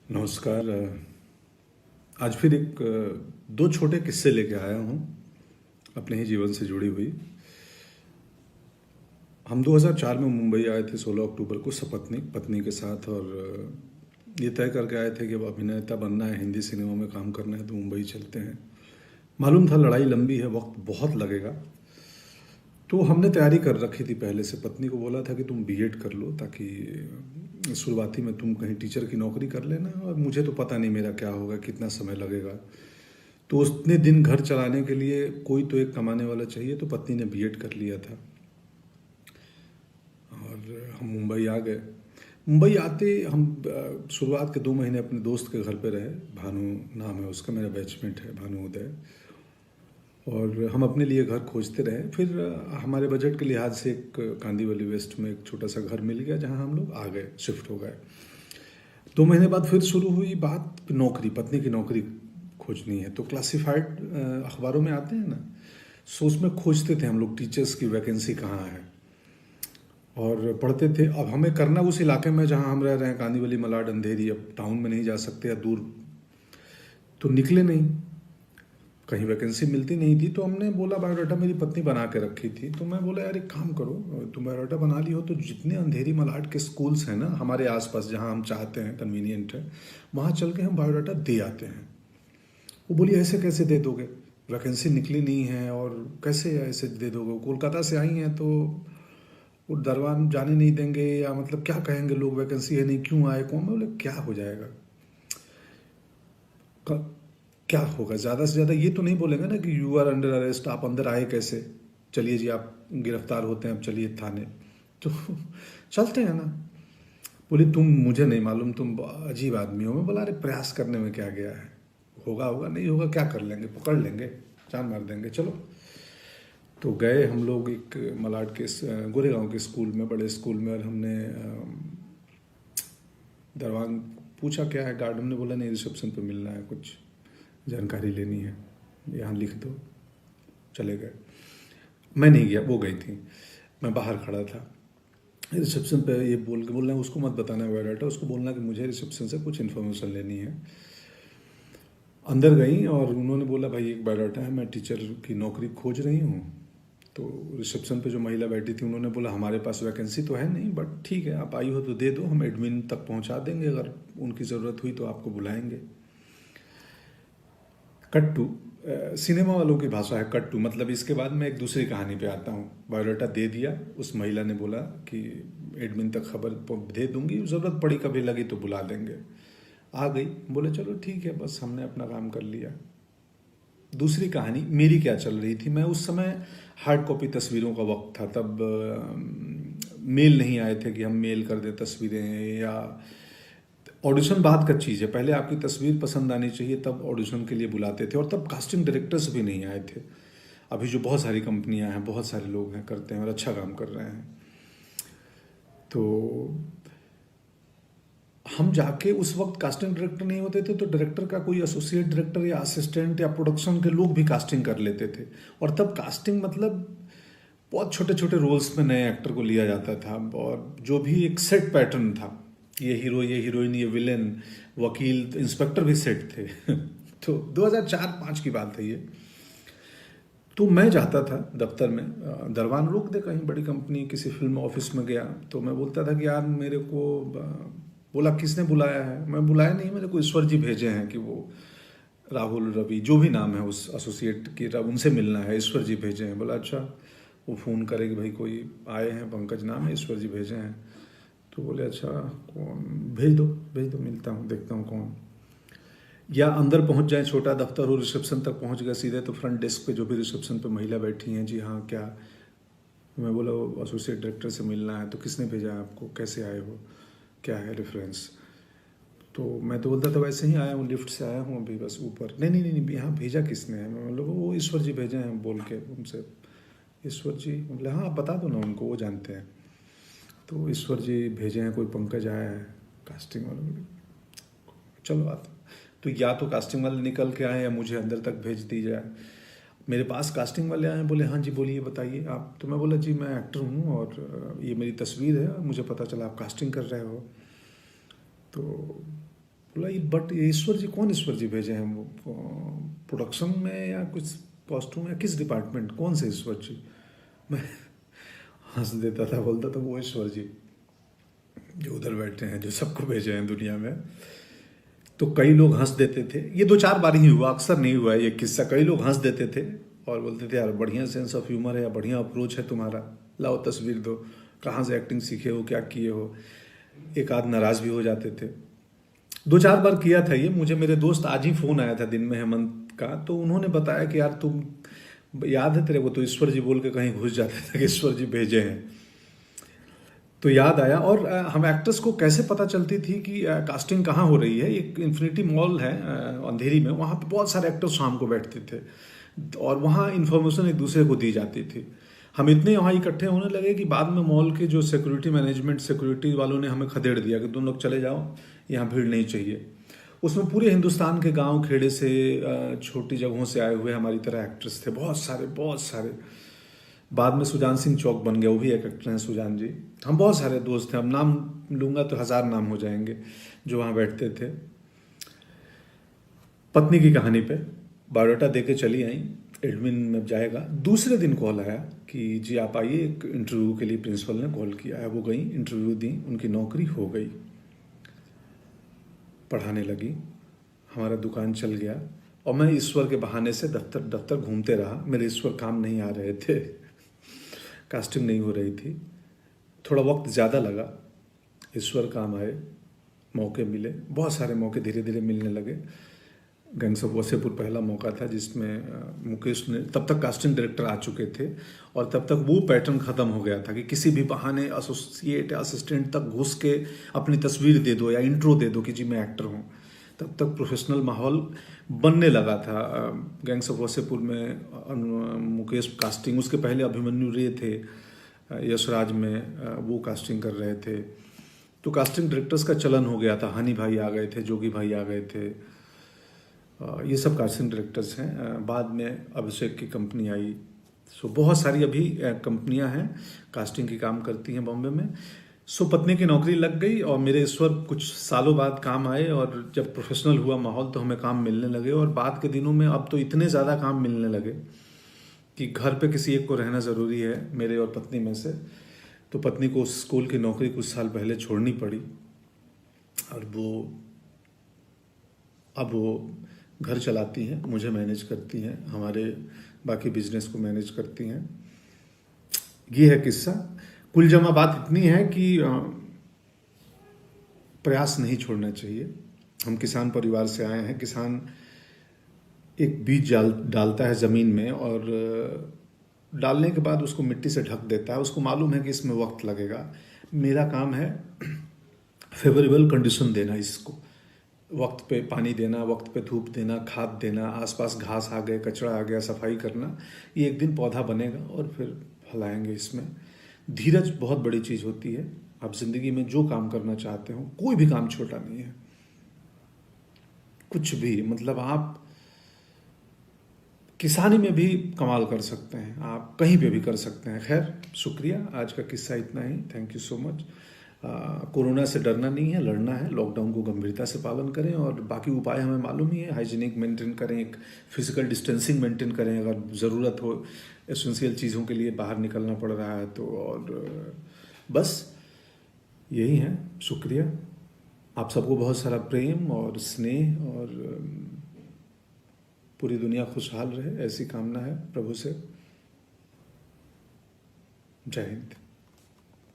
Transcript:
नमस्कार। आज फिर एक दो छोटे किस्से लेके आया हूँ अपने ही जीवन से जुड़ी हुई। हम 2004 में मुंबई आए थे 16 अक्टूबर को सपत्नी पत्नी के साथ, और ये तय करके आए थे कि अब अभिनेता बनना है, हिंदी सिनेमा में काम करना है तो मुंबई चलते हैं। मालूम था लड़ाई लंबी है, वक्त बहुत लगेगा। तो हमने तैयारी कर रखी थी पहले से। पत्नी को बोला था कि तुम बीएड कर लो ताकि शुरुआती में तुम कहीं टीचर की नौकरी कर लेना, और मुझे तो पता नहीं मेरा क्या होगा, कितना समय लगेगा। तो उतने दिन घर चलाने के लिए कोई तो एक कमाने वाला चाहिए, तो पत्नी ने बीएड कर लिया था और हम मुंबई आ गए। मुंबई आते हम शुरुआत के 2 महीने अपने दोस्त के घर पे रहे। भानु नाम है उसका, मेरा बैचमेट है भानु उदय। और हम अपने लिए घर खोजते रहे। फिर हमारे बजट के लिहाज से एक कांदीवली वेस्ट में एक छोटा सा घर मिल गया, जहाँ हम लोग आ गए, शिफ्ट हो गए। 2 महीने बाद फिर शुरू हुई बात नौकरी, पत्नी की नौकरी खोजनी है। तो क्लासिफाइड अखबारों में आते हैं ना, सो उसमें खोजते थे हम लोग टीचर्स की वैकेंसी कहाँ है, और पढ़ते थे। अब हमें करना उस इलाके में जहाँ हम रह रहे हैं, कांदीवली, मलाड, अंधेरी। अब टाउन में नहीं जा सकते या दूर, तो निकले नहीं, कहीं वैकेंसी मिलती नहीं थी। तो हमने बोला, बायोडाटा मेरी पत्नी बना के रखी थी, तो मैं बोला यार एक काम करो, तुम बायोडाटा बना ली हो तो जितने अंधेरी मलाड के स्कूल्स हैं ना हमारे आसपास, जहाँ हम चाहते हैं, कन्वीनियंट है, वहाँ चल के हम बायोडाटा दे आते हैं। वो बोली ऐसे कैसे दे दोगे, वैकेंसी निकली नहीं है और कैसे ऐसे दे दोगे, कोलकाता से आई हैं तो वो दरबार जाने नहीं देंगे, या मतलब क्या कहेंगे लोग, वैकेंसी है नहीं, क्यों आए कौन। मैं बोले क्या हो जाएगा, क्या होगा, ज़्यादा से ज़्यादा ये तो नहीं बोलेंगे ना कि यू आर अंडर अरेस्ट, आप अंदर आए कैसे, चलिए जी आप गिरफ्तार होते हैं, अब चलिए थाने। तो चलते हैं ना। बोली तुम, मुझे नहीं मालूम, तुम अजीब आदमी हो। मैं बोला अरे प्रयास करने में क्या गया है, होगा होगा, नहीं होगा क्या कर लेंगे, पकड़ लेंगे, जान मार देंगे, चलो। तो गए हम लोग एक मलाड के गोरेगांव के स्कूल में, बड़े स्कूल में, और हमने दरवान पूछा क्या है, गार्डन ने बोला नहीं रिसेप्शन पे मिलना है, कुछ जानकारी लेनी है, यहाँ लिख दो। चले गए। मैं नहीं गया, वो गई थी, मैं बाहर खड़ा था। रिसेप्शन पे ये बोलना उसको मत बताना बायोडाटा, उसको बोलना कि मुझे रिसेप्शन से कुछ इन्फॉर्मेशन लेनी है। अंदर गई और उन्होंने बोला भाई एक बायोडाटा है, मैं टीचर की नौकरी खोज रही हूँ। तो रिसेप्शन पे जो महिला बैठी थी उन्होंने बोला हमारे पास वैकेंसी तो है नहीं, बट ठीक है आप आई हो तो दे दो, हम एडमिन तक पहुँचा देंगे, अगर उनकी ज़रूरत हुई तो आपको बुलाएंगे। कट्टू सिनेमा वालों की भाषा है कट्टू, मतलब इसके बाद मैं एक दूसरी कहानी पे आता हूँ। बायोडाटा दे दिया, उस महिला ने बोला कि एडमिन तक खबर दे दूंगी, ज़रूरत पड़ी कभी लगी तो बुला देंगे। आ गई, बोले चलो ठीक है, बस हमने अपना काम कर लिया। दूसरी कहानी मेरी क्या चल रही थी, मैं उस समय हार्ड कॉपी तस्वीरों का वक्त था, तब मेल नहीं आए थे कि हम मेल कर दें तस्वीरें, या ऑडिशन बाद का चीज़ है, पहले आपकी तस्वीर पसंद आनी चाहिए तब ऑडिशन के लिए बुलाते थे, और तब कास्टिंग डायरेक्टर्स भी नहीं आए थे। अभी जो बहुत सारी कंपनियां हैं, बहुत सारे लोग हैं, करते हैं और अच्छा काम कर रहे हैं। तो हम जाके, उस वक्त कास्टिंग डायरेक्टर नहीं होते थे, तो डायरेक्टर का कोई एसोसिएट डायरेक्टर या असिस्टेंट या प्रोडक्शन के लोग भी कास्टिंग कर लेते थे। और तब कास्टिंग मतलब बहुत छोटे छोटे रोल्स में नए एक्टर को लिया जाता था, और जो भी एक सेट पैटर्न था, ये हीरो, ये हीरोइन, ये विलेन, वकील, इंस्पेक्टर भी सेट थे। तो 2004-5 की बात है ये। तो मैं जाता था दफ्तर में, दरवान रोक दे कहीं बड़ी कंपनी, किसी फिल्म ऑफिस में गया, तो मैं बोलता था कि यार मेरे को बोला किसने बुलाया है, मैं बुलाया नहीं, मेरे को ईश्वर जी भेजे हैं कि वो राहुल, रवि, जो भी नाम है उस एसोसिएट की, उनसे मिलना है, ईश्वर जी भेजे हैं। बोला अच्छा। वो फ़ोन करे कि भाई कोई आए हैं, पंकज नाम है, ईश्वर जी भेजे हैं। तो बोले अच्छा कौन, भेज दो भेज दो, मिलता हूँ, देखता हूँ कौन। या अंदर पहुँच जाए, छोटा दफ्तर हो, रिसेप्शन तक पहुँच गए सीधे, तो फ्रंट डेस्क पे जो भी रिसेप्शन पे महिला बैठी हैं, जी हाँ क्या। मैं बोला वो एसोसिएट डायरेक्टर से मिलना है। तो किसने भेजा है आपको, कैसे आए हो, क्या है रेफरेंस। तो मैं तो बोलता था वैसे ही आया हूँ, लिफ्ट से आया हूँ अभी बस ऊपर। नहीं नहीं नहीं नहीं, यहाँ भेजा किसने है। मैं मतलब वो ईश्वर जी भेजे हैं बोल के उनसे। ईश्वर जी, बोले हाँ आप बता दो ना उनको, वो जानते हैं। तो ईश्वर जी भेजे हैं, कोई पंकज आया है कास्टिंग वाला। बोले चलो आता। तो या तो कास्टिंग वाले निकल के आए, या मुझे अंदर तक भेज दी जाए। मेरे पास कास्टिंग वाले आए, बोले हाँ जी बोलिए बताइए आप। तो मैं बोला जी मैं एक्टर हूँ, और ये मेरी तस्वीर है, मुझे पता चला आप कास्टिंग कर रहे हो। तो बोला ये बट ये ईश्वर जी, कौन ईश्वर जी भेजे हैं वो, प्रोडक्शन में या कुछ कॉस्ट्यूम या किस डिपार्टमेंट, कौन से ईश्वर जी? मैं हंस देता था, बोलता था वो ईश्वर जी जो उधर बैठे हैं, जो सबको भेजे हैं दुनिया में। तो कई लोग हंस देते थे, ये 2-4 बार ही हुआ, अक्सर नहीं हुआ है ये किस्सा। कई लोग हंस देते थे और बोलते थे यार बढ़िया सेंस ऑफ ह्यूमर है या बढ़िया अप्रोच है तुम्हारा, लाओ तस्वीर दो, कहाँ से एक्टिंग सीखे हो, क्या किए हो। एक आध नाराज भी हो जाते थे। 2-4 बार किया था ये। मुझे मेरे दोस्त आज ही फ़ोन आया था दिन में, हेमंत का, तो उन्होंने बताया कि यार तुम, याद है तेरे को, तो ईश्वर जी बोल के कहीं घुस जाते थे कि ईश्वर जी भेजे हैं। तो याद आया। और हम एक्टर्स को कैसे पता चलती थी कि कास्टिंग कहाँ हो रही है, एक इन्फिनिटी मॉल है अंधेरी में, वहाँ पे बहुत सारे एक्टर्स शाम को बैठते थे और वहाँ इन्फॉर्मेशन एक दूसरे को दी जाती थी। हम इतने वहाँ इकट्ठे होने लगे कि बाद में मॉल के जो सिक्योरिटी मैनेजमेंट, सिक्योरिटी वालों ने हमें खदेड़ दिया कि तुम लोग चले जाओ, यहाँ भीड़ नहीं चाहिए। उसमें पूरे हिंदुस्तान के गांव खेड़े से, छोटी जगहों से आए हुए हमारी तरह एक्टर्स थे, बहुत सारे बहुत सारे। बाद में सुजान सिंह चौक बन गया, वो भी एक एक्टर हैं सुजान जी। हम बहुत सारे दोस्त हैं, अब नाम लूंगा तो 1000 नाम हो जाएंगे जो वहाँ बैठते थे। पत्नी की कहानी पे बायोडाटा दे के चली आई, एडमिन में जाएगा। दूसरे दिन कॉल आया कि जी आप आइए, एक इंटरव्यू के लिए प्रिंसिपल ने कॉल किया है। वो गई, इंटरव्यू दी, उनकी नौकरी हो गई, पढ़ाने लगी, हमारा दुकान चल गया। और मैं ईश्वर के बहाने से दफ्तर दफ्तर घूमते रहा। मेरे ईश्वर काम नहीं आ रहे थे, कास्टिंग नहीं हो रही थी, थोड़ा वक्त ज़्यादा लगा। ईश्वर काम आए, मौके मिले, बहुत सारे मौके धीरे धीरे मिलने लगे। गैंग्स ऑफ वासेपुर पहला मौका था जिसमें मुकेश ने, तब तक कास्टिंग डायरेक्टर आ चुके थे और तब तक वो पैटर्न ख़त्म हो गया था कि किसी भी बहाने एसोसिएट असिस्टेंट तक घुस के अपनी तस्वीर दे दो या इंट्रो दे दो कि जी मैं एक्टर हूँ। तब तक प्रोफेशनल माहौल बनने लगा था। गैंग्स ऑफ वासेपुर में मुकेश कास्टिंग, उसके पहले अभिमन्यु रे थे यशराज में, वो कास्टिंग कर रहे थे। तो कास्टिंग डायरेक्टर्स का चलन हो गया था। हनी भाई आ गए थे, जोगी भाई आ गए थे, ये सब कास्टिंग डायरेक्टर्स हैं। बाद में अभिषेक की कंपनी आई। सो बहुत सारी अभी कंपनियां हैं कास्टिंग की काम करती हैं बॉम्बे में। सो पत्नी की नौकरी लग गई और मेरे ईश्वर कुछ सालों बाद काम आए। और जब प्रोफेशनल हुआ माहौल तो हमें काम मिलने लगे। और बाद के दिनों में अब तो इतने ज़्यादा काम मिलने लगे कि घर पे किसी एक को रहना ज़रूरी है मेरे और पत्नी में से। तो पत्नी को स्कूल की नौकरी कुछ साल पहले छोड़नी पड़ी और अब वो घर चलाती हैं, मुझे मैनेज करती हैं, हमारे बाकी बिजनेस को मैनेज करती हैं। ये है किस्सा। कुल जमा बात इतनी है कि प्रयास नहीं छोड़ना चाहिए। हम किसान परिवार से आए हैं। किसान एक बीज डालता है ज़मीन में और डालने के बाद उसको मिट्टी से ढक देता है। उसको मालूम है कि इसमें वक्त लगेगा। मेरा काम है फेवरेबल कंडीशन देना, इसको वक्त पे पानी देना, वक्त पे धूप देना, खाद देना, आसपास घास आ गए, कचरा आ गया, सफाई करना। ये एक दिन पौधा बनेगा और फिर फलाएंगे। इसमें धीरज बहुत बड़ी चीज़ होती है। आप जिंदगी में जो काम करना चाहते हो, कोई भी काम छोटा नहीं है, कुछ भी, मतलब आप किसानी में भी कमाल कर सकते हैं, आप कहीं पे भी कर सकते हैं। खैर, शुक्रिया, आज का किस्सा इतना ही। Thank you so much. Corona से डरना नहीं है, लड़ना है। लॉकडाउन को गंभीरता से पालन करें और बाकी उपाय हमें मालूम ही है। हाइजीनिक मेंटेन करें, एक फिजिकल डिस्टेंसिंग मेंटेन करें अगर ज़रूरत हो, एसेंशियल चीज़ों के लिए बाहर निकलना पड़ रहा है तो। और बस यही है। शुक्रिया। आप सबको बहुत सारा प्रेम और स्नेह, और पूरी दुनिया खुशहाल रहे, ऐसी कामना है प्रभु से। जय हिंद।